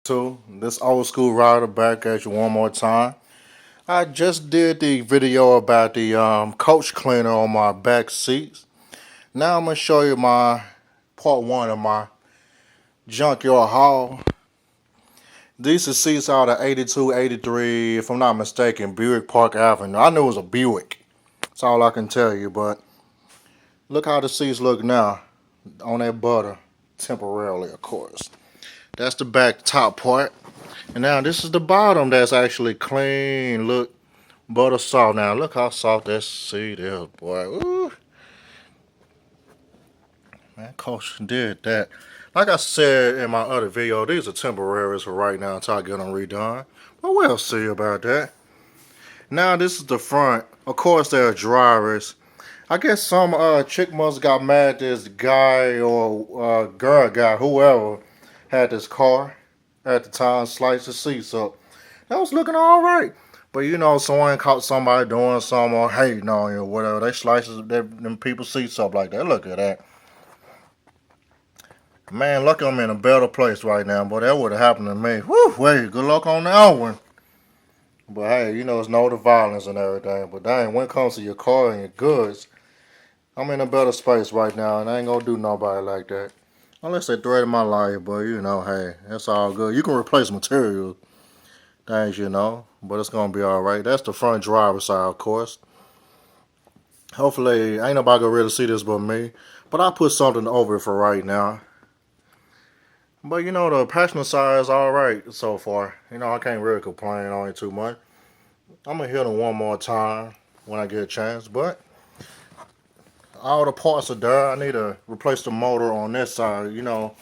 To this old school rider back at you one more time. I just did the video about the coach cleaner on my back seats. Now I'm gonna show you my part one of my junkyard haul. These are seats out of 82, 83, if I'm not mistaken, Buick Park Avenue. I knew it was a Buick. That's all I can tell you. But look how the seats look now on that butter, temporarily, of course. That's the back top part. And now this is the bottom that's actually clean. Look, butter soft. Now look how soft that seat is, boy. Ooh. Man, coach did that. Like I said in my other video, these are temporaries for right now until I get them redone. But we'll see about that. Now this is the front. Of course there are drivers. I guess some chick must got mad at this guy or girl guy, whoever had this car at the time, sliced the seats up. That was looking alright. But you know, someone caught somebody doing something or hating on you or whatever. They slices them people's seats up like that. Look at that. Man, lucky I'm in a better place right now, but that would have happened to me. Whew, wait, good luck on that one. But hey, you know, it's no the violence and everything. But dang, when it comes to your car and your goods, I'm in a better space right now, and I ain't gonna do nobody like that. Unless they threaten my life, but you know, hey, that's all good. You can replace materials, things, you know, but it's gonna be alright. That's the front driver's side, of course. Hopefully, ain't nobody gonna really see this but me. But I put something over it for right now. But you know, the passenger side is alright so far. You know, I can't really complain on it too much. I'm gonna hit them one more time when I get a chance, but all the parts are there. I need to replace the motor on this side. You know,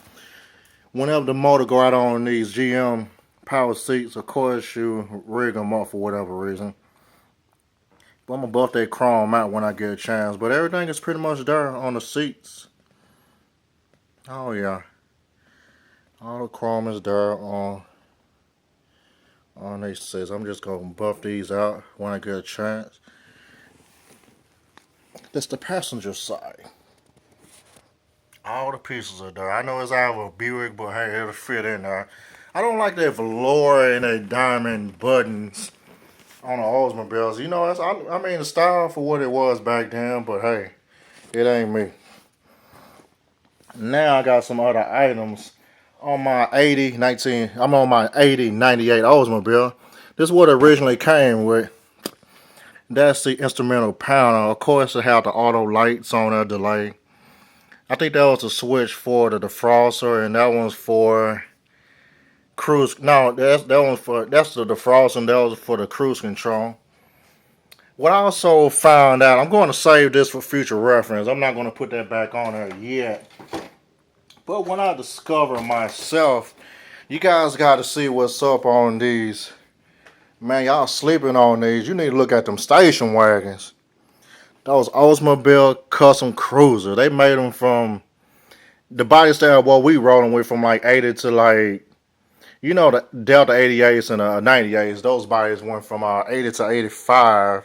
whenever the motor go out on these GM power seats, of course you rig them up for whatever reason. But I'm gonna buff that chrome out when I get a chance. But everything is pretty much there on the seats. Oh yeah, all the chrome is there on these seats. I'm just gonna buff these out when I get a chance. That's the passenger side. All the pieces are there. I know it's out of a Buick, but hey, it'll fit in there. I don't like that velour and the diamond buttons on the Oldsmobiles. You know, I mean, the style for what it was back then, but hey, it ain't me. Now I got some other items on my 80 I'm on my 80 98 Oldsmobile. This is what it originally came with. That's the instrumental panel. Of course, it had the auto lights on a delay. I think that was the switch for the defroster, and that one's for cruise. No, that's the defroster, and that was for the cruise control. What I also found out, I'm going to save this for future reference. I'm not going to put that back on there yet. But when I discover myself, you guys got to see what's up on these. Man, y'all sleeping on these. You need to look at them station wagons. Those Oldsmobile Custom Cruiser. They made them from the body style what we rolling with from like 80 to like, you know, the Delta 88s and 98s. Those bodies went from 80 to 85.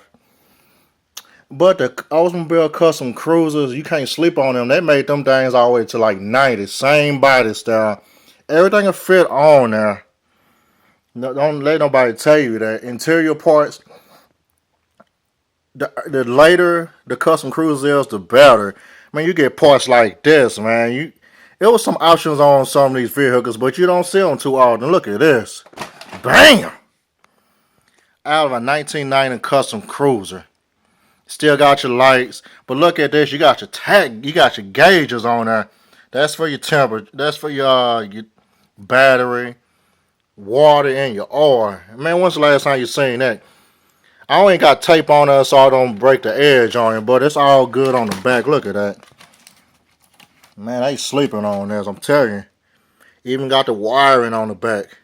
But the Oldsmobile Custom Cruisers, you can't sleep on them. They made them things all the way to like 90. Same body style. Everything will fit on there. No, don't let nobody tell you that. Interior parts, the later the custom cruiser is, the better. I mean, you get parts like this, man. There was some options on some of these vehicles, but you don't see them too often. Look at this. Bam! Out of a 1990 custom cruiser. Still got your lights, but look at this. You got your you got your gauges on there. That's for your temperature. That's for your battery, water, and your oil. Man, when's the last time you seen that? I only got tape on there so I don't break the edge on it, but it's all good on the back. Look at that. Man, they sleeping on this, I'm telling you. Even got the wiring on the back.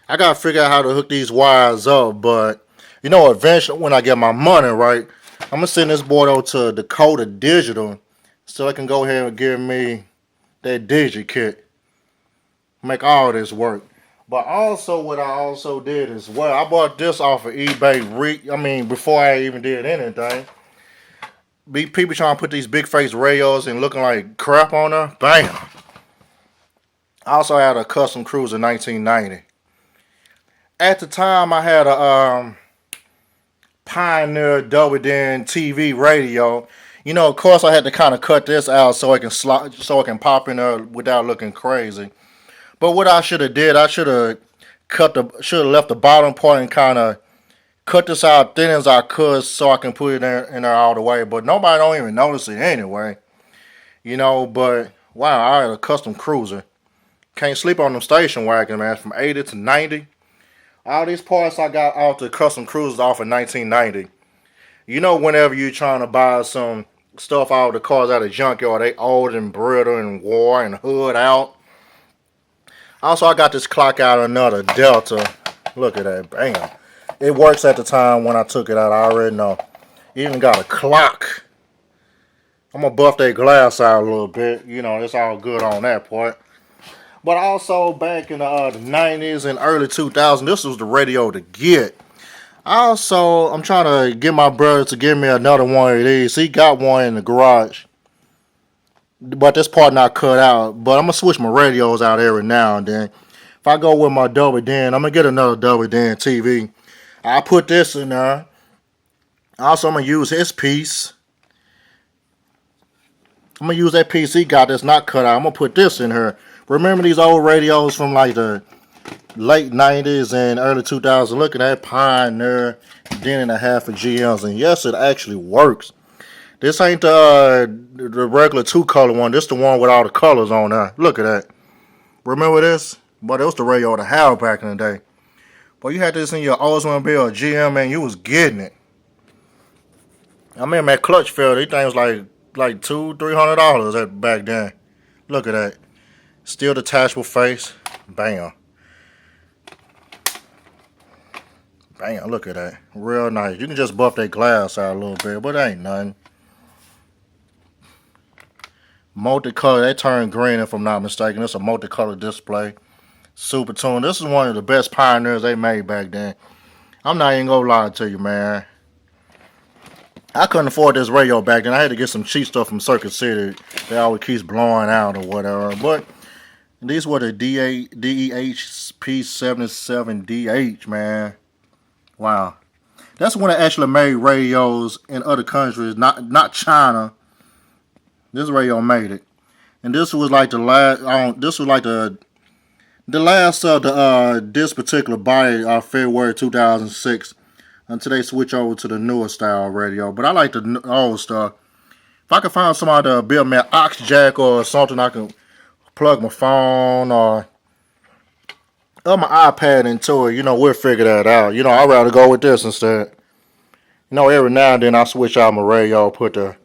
I got to figure out how to hook these wires up, but you know, eventually when I get my money right, I'm going to send this board over to Dakota Digital so they can go ahead and give me that digi kit. Make all this work. But also what I also did as well, I bought this off of eBay, before I even did anything. People trying to put these big face radios and looking like crap on her. Bam! I also had a custom cruiser 1990. At the time, I had a Pioneer double din TV radio. You know, of course, I had to kind of cut this out so it can slide, so it can pop in there without looking crazy. But what I should have did, I should have left the bottom part and kind of cut this out thin as I could so I can put it in there all the way. But nobody don't even notice it anyway. You know, but wow, I had a custom cruiser. Can't sleep on them station wagon, man. From 80 to 90. All these parts I got off the custom cruisers off in 1990. You know, whenever you're trying to buy some stuff out of the cars out of the junkyard, they old and brittle and wore and hood out. Also, I got this clock out of another Delta. Look at that. Bam. It works at the time when I took it out. I already know. Even got a clock. I'm going to buff that glass out a little bit. You know, it's all good on that part. But also, back in the 90s and early 2000s, this was the radio to get. Also, I'm trying to get my brother to give me another one of these. He got one in the garage. But this part not cut out. But I'm going to switch my radios out every now and then. If I go with my double din, I'm going to get another double din TV. I put this in there. Also, I'm going to use his piece. I'm going to use that piece he got that's not cut out. I'm going to put this in here. Remember these old radios from like the late 90s and early 2000s? Look at that Pioneer, den and a half of GMs. And yes, it actually works. This ain't the regular two-color one. This the one with all the colors on there. Look at that. Remember this? But it was the radio to have back in the day. But you had this in your Oldsmobile GM and you was getting it. I remember that clutch failed. These things was like $200-$300 back then. Look at that. Still detachable face. Bam. Bam, look at that. Real nice. You can just buff that glass out a little bit, but it ain't nothing. Multicolor. They turn green if I'm not mistaken. It's a multicolor display. Super tune. This is one of the best Pioneers they made back then. I'm not even gonna lie to you, man. I couldn't afford this radio back then. I had to get some cheap stuff from Circuit City. They always keeps blowing out or whatever. But these were the DEH P77DH, man. Wow. That's when they actually made radios in other countries, not China. This radio made it. And this was like the last, this was like the last of this particular body February 2006 until they switch over to the newer style radio. But I like the old stuff. If I could find somebody to build me an aux jack or something, I can plug my phone or my iPad into it. You know, we'll figure that out. You know, I'd rather go with this instead. You know, every now and then I switch out my radio, put the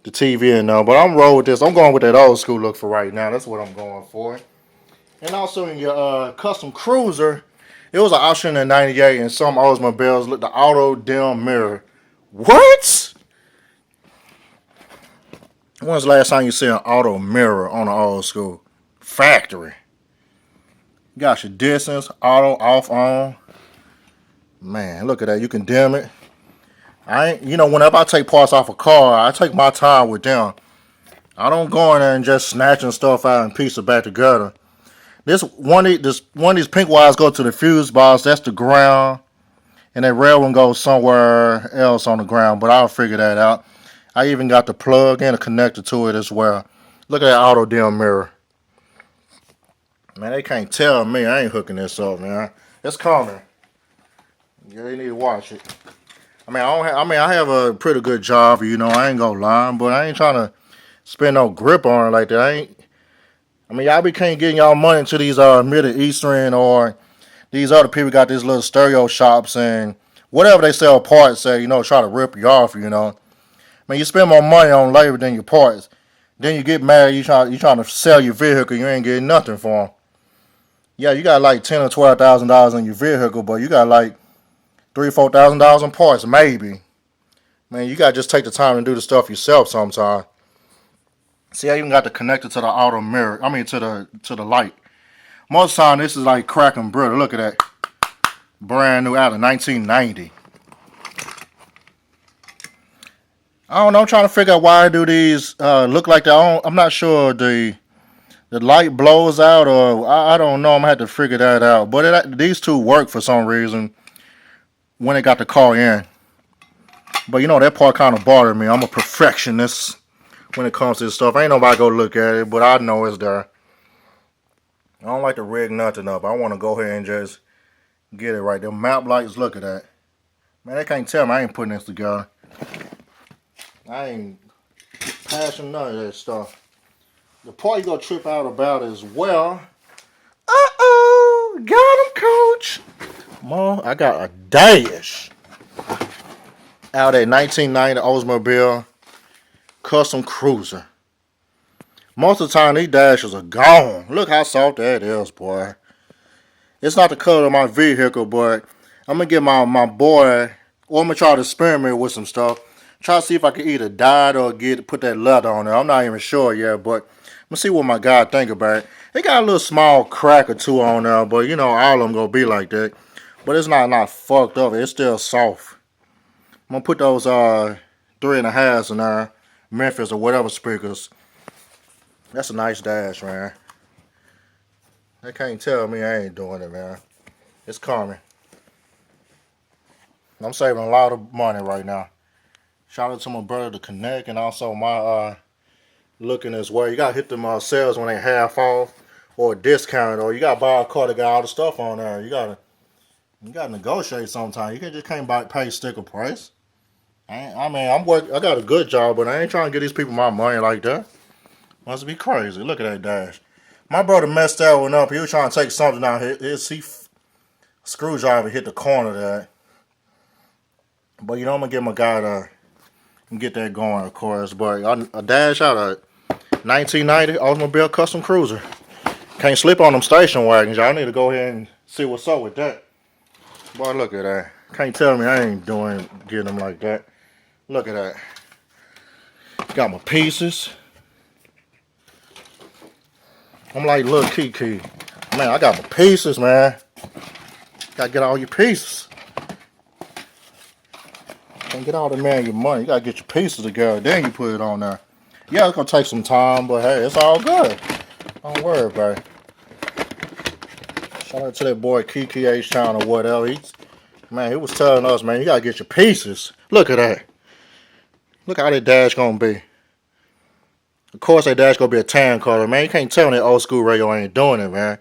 TV in there. But I'm rolling with this. I'm going with that old school look for right now. That's what I'm going for. And also in your custom cruiser, it was an option in '98 and some Oldsmobiles look the auto dim mirror. What? When's the last time you see an auto mirror on an old school factory? You got your distance, auto, off, on. Man, look at that. You can dim it. Whenever I take parts off a car, I take my time with them. I don't go in there and just snatching stuff out and piece it back together. This one of these pink wires go to the fuse box. That's the ground. And that red one goes somewhere else on the ground. But I'll figure that out. I even got the plug and a connector to it as well. Look at that auto dim mirror. Man, they can't tell me. I ain't hooking this up, man. It's coming. Yeah, they need to watch it. I have a pretty good job, you know. I ain't gonna lie, but I ain't trying to spend no grip on it like that. Y'all be can't getting y'all money into these Middle Eastern or these other people got these little stereo shops and whatever they sell parts say, you know, try to rip you off, you know. You spend more money on labor than your parts. Then you get mad, you trying to sell your vehicle, you ain't getting nothing for them. Yeah, you got like $10,000 or $12,000 in your vehicle, but you got like $3,000 or $4,000 in parts, maybe. Man, you gotta just take the time and do the stuff yourself sometime. See, I even got the connector to the auto mirror. To the light. Most of the time, this is like cracking brittle. Look at that, brand new out of 1990. I don't know. I'm trying to figure out why do these look like that. I'm not sure the the light blows out, or I don't know. I'm gonna have to figure that out. But these two work for some reason when they got the car in. But you know that part kind of bothered me. I'm a perfectionist when it comes to this stuff. Ain't nobody go look at it, but I know it's there. I don't like to rig nothing up. I want to go ahead and just get it right. Them map lights, look at that. Man, they can't tell me I ain't putting this together. I ain't passing none of that stuff. The part you gonna trip out about is, well, got him, coach. Mom, I got a dash out at 1990 Oldsmobile Custom Cruiser. Most of the time, these dashes are gone. Look how soft that is, boy. It's not the color of my vehicle, but I'm going to get my boy, or I'm going to try to experiment with some stuff. Try to see if I can either dye it or put that leather on there. I'm not even sure yet, but I'm going to see what my guy think about it. It got a little small crack or two on there, but you know, all of them going to be like that. But it's not fucked up. It's still soft. I'm going to put those 3.5s in there, Memphis or whatever speakers. That's a nice dash, man. They can't tell me I ain't doing it, man. It's coming. I'm saving a lot of money right now. Shout out to my brother, The Connect, and also my looking as well. You gotta hit them sales when they half off or discounted, or you gotta buy a car that got all the stuff on there. You gotta negotiate sometimes. You can't pay sticker price. I got a good job, but I ain't trying to get these people my money like that. Must be crazy. Look at that dash. My brother messed that one up. He was trying to take something out. His screwdriver hit the corner there. But you know, I'm gonna get my guy to get that going, of course. But a dash out of 1990 Oldsmobile Custom Cruiser. Can't slip on them station wagons. Y'all need to go ahead and see what's up with that. Boy, look at that. Can't tell me I ain't getting them like that. Look at that. Got my pieces. I'm like little Kiki. Man, I got my pieces, man. Gotta get all your pieces. Can't get all the man your money. You gotta get your pieces together. Then you put it on there. Yeah, it's gonna take some time, but hey, it's all good. Don't worry about it. Shout out to that boy Kiki H-Town or whatever. He was telling us, man, you gotta get your pieces. Look at that. Look how that dash gonna be. Of course, that dash gonna be a tan color, man. You can't tell me that old school radio ain't doing it, man.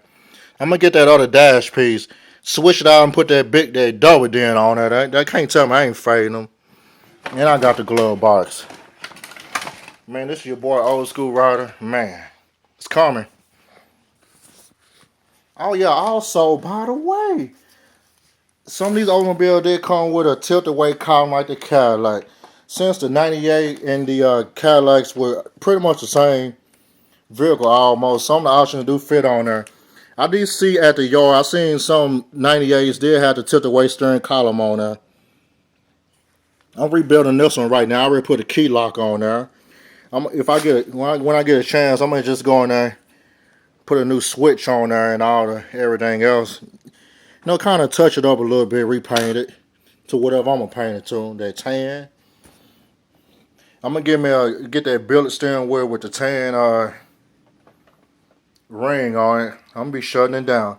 I'm gonna get that other dash piece, switch it out, and put that double dent on there. That can't tell me I ain't fading them. And I got the glove box. Man, this is your boy Old School Rider. Man, it's coming. Oh yeah, also, by the way, some of these automobiles did come with a tilt-away column like the Cadillac. Since the 98 and the Cadillacs were pretty much the same vehicle almost, some of the options do fit on there. I did see at the yard, I seen some 98s did have the tilt-away steering column on there. I'm rebuilding this one right now. I already put a key lock on there. When I get a chance, I'm gonna just go in there, put a new switch on there and everything else. You know, kind of touch it up a little bit, repaint it to whatever I'm gonna paint it to. That tan. I'm gonna get that billet steering wheel with the tan ring on it. I'm gonna be shutting it down.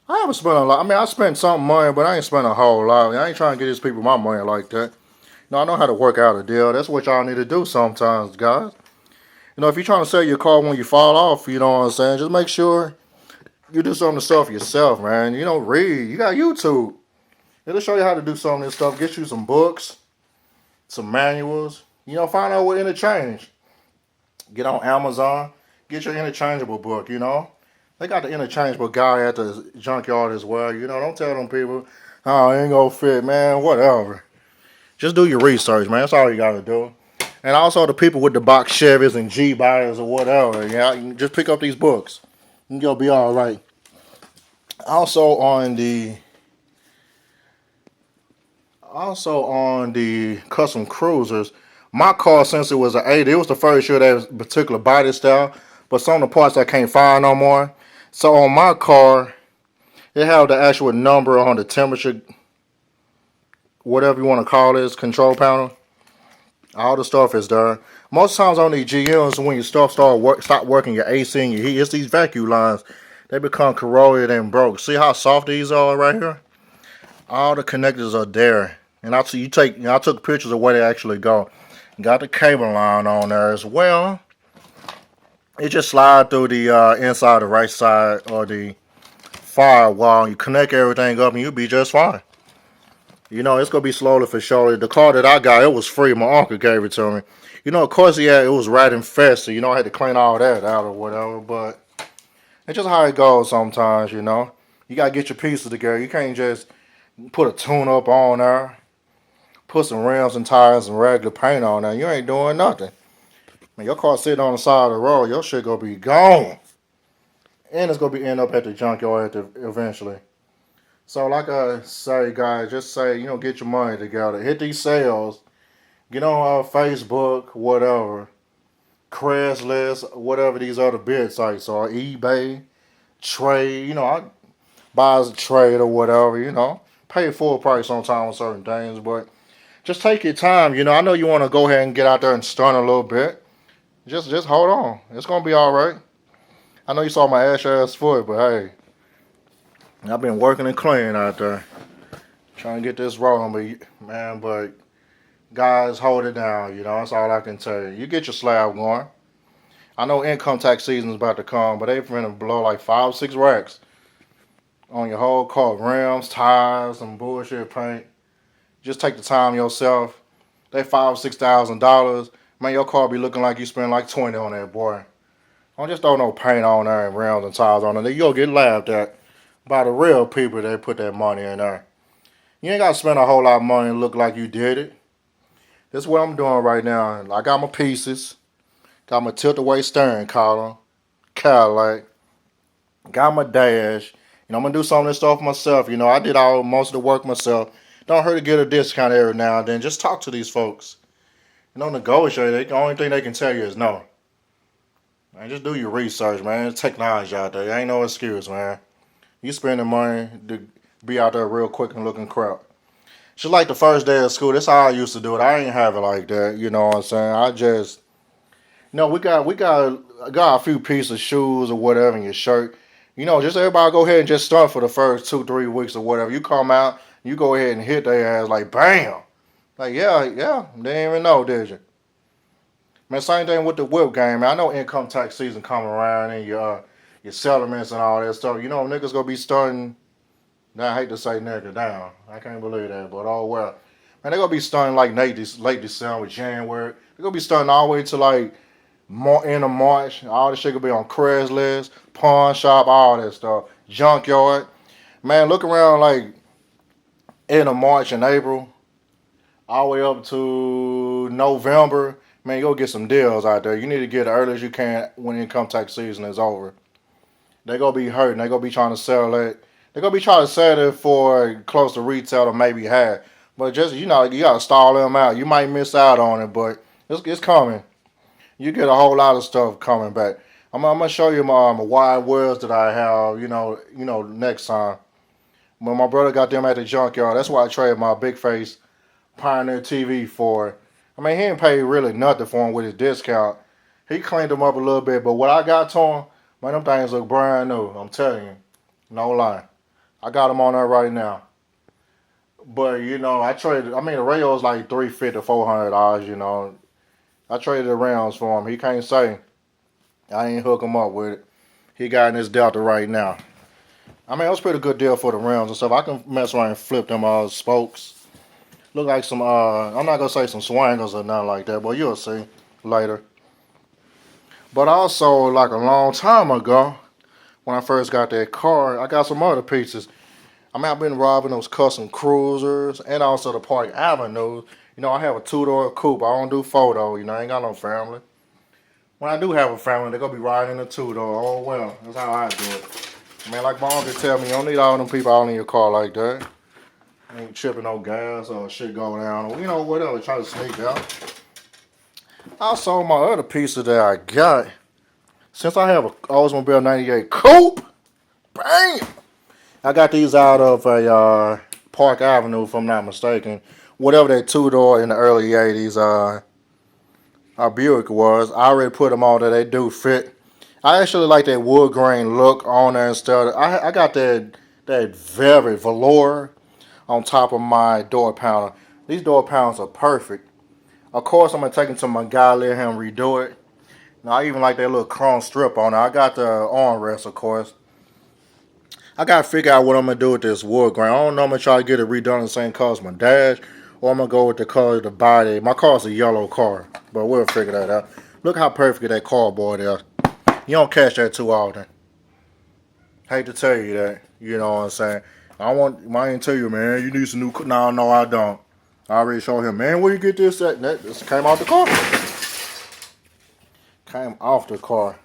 I haven't spent a lot. I mean, I spent some money, but I ain't spent a whole lot. I ain't trying to get these people my money like that. No, I know how to work out a deal. That's what y'all need to do sometimes, guys. You know, if you're trying to sell your car when you fall off, you know what I'm saying, just make sure you do some of the stuff yourself, man. You know, read. You got YouTube. It'll show you how to do some of this stuff. Get you some books, some manuals. You know, find out what interchange. Get on Amazon. Get your interchangeable book, you know. They got the interchangeable guy at the junkyard as well. You know, don't tell them people, oh, it ain't gonna fit, man, whatever. Just do your research, man. That's all you gotta do. And also the people with the box Chevys and G buyers or whatever, yeah, you just pick up these books. You'll be all right. Also on the custom cruisers, my car, since it was an 80, it was the first year that particular body style, but some of the parts I can't find no more. So on my car, it had the actual number on the temperature, whatever you want to call this control panel. All the stuff is there. Most times on these GMs, when your stuff stop working, your AC and your heat, it's these vacuum lines. They become corroded and broke. See how soft these are right here? All the connectors are there. And I took pictures of where they actually go. Got the cable line on there as well. It just slide through the inside the right side or the firewall. You connect everything up and you'll be just fine. You know, it's gonna be slowly for surely. The car that I got, it was free. My uncle gave it to me. You know, of course, yeah, it was rat infested. You know, I had to clean all that out or whatever. But it's just how it goes sometimes. You know, you gotta get your pieces together. You can't just put a tune up on there, put some rims and tires and regular paint on there. You ain't doing nothing. Man, your car sitting on the side of the road, your shit gonna be gone, and it's gonna be end up at the junkyard eventually. So, like I say, guys, just say, you know, get your money together. Hit these sales. Get on Facebook, whatever, Craigslist, whatever these other bid sites are, eBay, trade. You know, I buy as a trade or whatever. You know, pay full price sometimes on certain things, but just take your time. You know, I know you want to go ahead and get out there and stun a little bit. Just hold on. It's gonna be all right. I know you saw my ass foot, but hey, I've been working and cleaning out there, trying to get this rolling. But man, but guys, hold it down. You know, that's all I can tell you. You get your slab going. I know income tax season is about to come, but they finna blow like 5, 6 racks on your whole car, rims, tires, and bullshit paint. Just take the time yourself. They $5, 6 thousand. Man, your car be looking like you spend like 20 on that boy. Don't just throw no paint on there and rims and tires on there. You'll get laughed at by the real people that put that money in there. You ain't got to spend a whole lot of money and look like you did it. This is what I'm doing right now. I got my pieces. Got my tilt-away steering column. Cadillac. Got my dash. You know, I'm going to do some of this stuff myself. You know, I did most of the work myself. Don't hurt to get a discount every now and then. Just talk to these folks. You know, negotiate. The only thing they can tell you is no. Man, just do your research, man. There's technology out there. There ain't no excuse, man. You spending money to be out there real quick and looking crap. Just like the first day of school, that's how I used to do it. I ain't have it like that, you know what I'm saying? I just, you know, got a few pieces of shoes or whatever in your shirt. You know, just everybody go ahead and just start for the first 2, 3 weeks or whatever. You come out, you go ahead and hit their ass like bam. Like, yeah, they didn't even know, did you? Man, same thing with the whip game, man. I know income tax season coming around and your settlements and all that stuff. You know, niggas gonna be starting. Now, I hate to say nigga down. I can't believe that, but oh well. Man, they gonna be starting like late December, January. They gonna be starting all the way to like end of March. All this shit gonna be on Craigslist, pawn shop, all that stuff, junkyard. Man, look around like end of March and April, all the way up to November. Man, you'll get some deals out there. You need to get it early as you can when income tax season is over. They're gonna be hurting. They're gonna be trying to sell it. They're gonna be trying to sell it for close to retail or maybe half. But just you know, you gotta stall them out. You might miss out on it, but it's coming. You get a whole lot of stuff coming back. I'm gonna show you my wide wheels that I have. Next time. When my brother got them at the junkyard, that's why I traded my big face Pioneer TV for. I mean, he didn't pay really nothing for him with his discount. He cleaned them up a little bit, but what I got to him, man, them things look brand new. I'm telling you, no lie. I got them on there right now. But you know, I traded. I mean, the radio's like $350, $400. You know, I traded the rounds for him. He can't say I ain't hook him up with it. He got in his Delta right now. I mean, it was a pretty good deal for the rounds and stuff. I can mess around and flip them spokes. Look like some, I'm not going to say some swangers or nothing like that, but you'll see later. But also, like a long time ago, when I first got that car, I got some other pieces. I mean, I've been robbing those custom cruisers and also the Park Avenue. You know, I have a 2-door coupe. I don't do photo. You know, I ain't got no family. When I do have a family, they're going to be riding in a 2-door. Oh, well, that's how I do it. I mean, like my uncle tell me, you don't need all them people out in your car like that. Ain't tripping no gas or shit going down. Or, you know, whatever, try to sneak out. Also, my other pieces that I got, since I have a Oldsmobile 98 coupe, bam! I got these out of a Park Avenue, if I'm not mistaken. Whatever that 2-door in the early 80s. Our Buick was. I already put them on there. They do fit. I actually like that wood grain look on there instead. I got that very velour on top of my door panel. These door panels are perfect. Of course, I'm gonna take it to my guy, let him redo it. Now I even like that little chrome strip on it. I got the armrest, of course. I gotta figure out what I'm gonna do with this wood grain. I don't know. I'm gonna try to get it redone the same color as my dash, or I'm gonna go with the color of the body. My car's a yellow car, but we'll figure that out. Look how perfect that cardboard is. You don't catch that too often. Hate to tell you that. You know what I'm saying? I ain't tell you, man. You need some new. No, no, I don't. I already showed him, man. Where you get this at? This came out the car. Came off the car.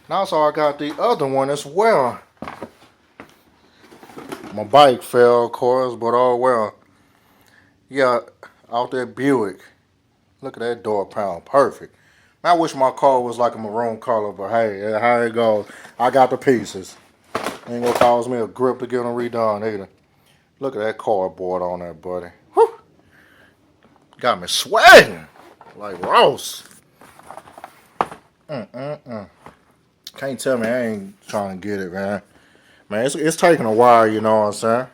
Now, so I got the other one as well. My bike fell, of course, but oh well. Yeah, out there Buick. Look at that door panel, perfect. I wish my car was like a maroon color, but hey, how it goes. I got the pieces. Ain't gonna cause me a grip to get them redone either. Look at that cardboard on there, buddy. Whew. Got me sweating like Ross. Can't tell me I ain't trying to get it, man. Man, it's taking a while, you know what I'm saying?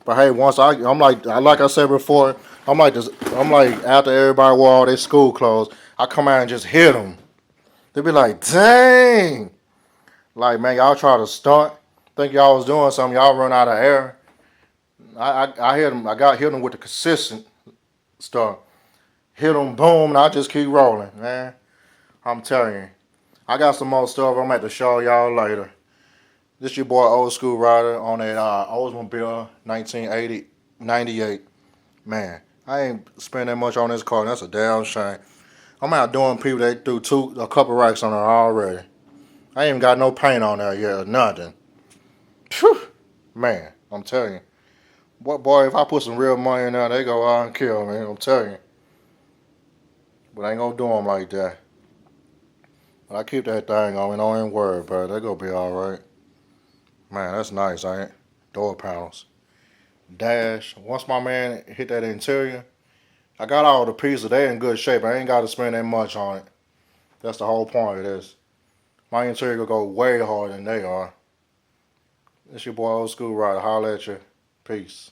But hey, once I'm like I said before, I'm like after everybody wore all their school clothes, I come out and just hit them. They be like, dang, like man, y'all try to stunt, think y'all was doing something, y'all run out of air. I hit them, I got hit them with the consistent stuff. Hit them, boom, and I just keep rolling, man. I'm telling you, I got some more stuff I'm at to show y'all later. This your boy Old School Rider on that Oldsmobile 1980 98. Man, I ain't spend that much on this car. That's a damn shame. I'm out doing people that do a couple racks on it already. I ain't even got no paint on there yet or nothing. Phew. Man, I'm telling you. Boy, if I put some real money in there, they go out and kill me. I'm telling you. But I ain't gonna do them like that. But I keep that thing on me. Don't even worry about it. They gonna be alright. Man, that's nice, ain't it? Door panels. Dash. Once my man hit that interior, I got all the pieces. They in good shape. I ain't got to spend that much on it. That's the whole point of this. My interior will go way harder than they are. It's your boy Old School Rider. Holla at you. Peace.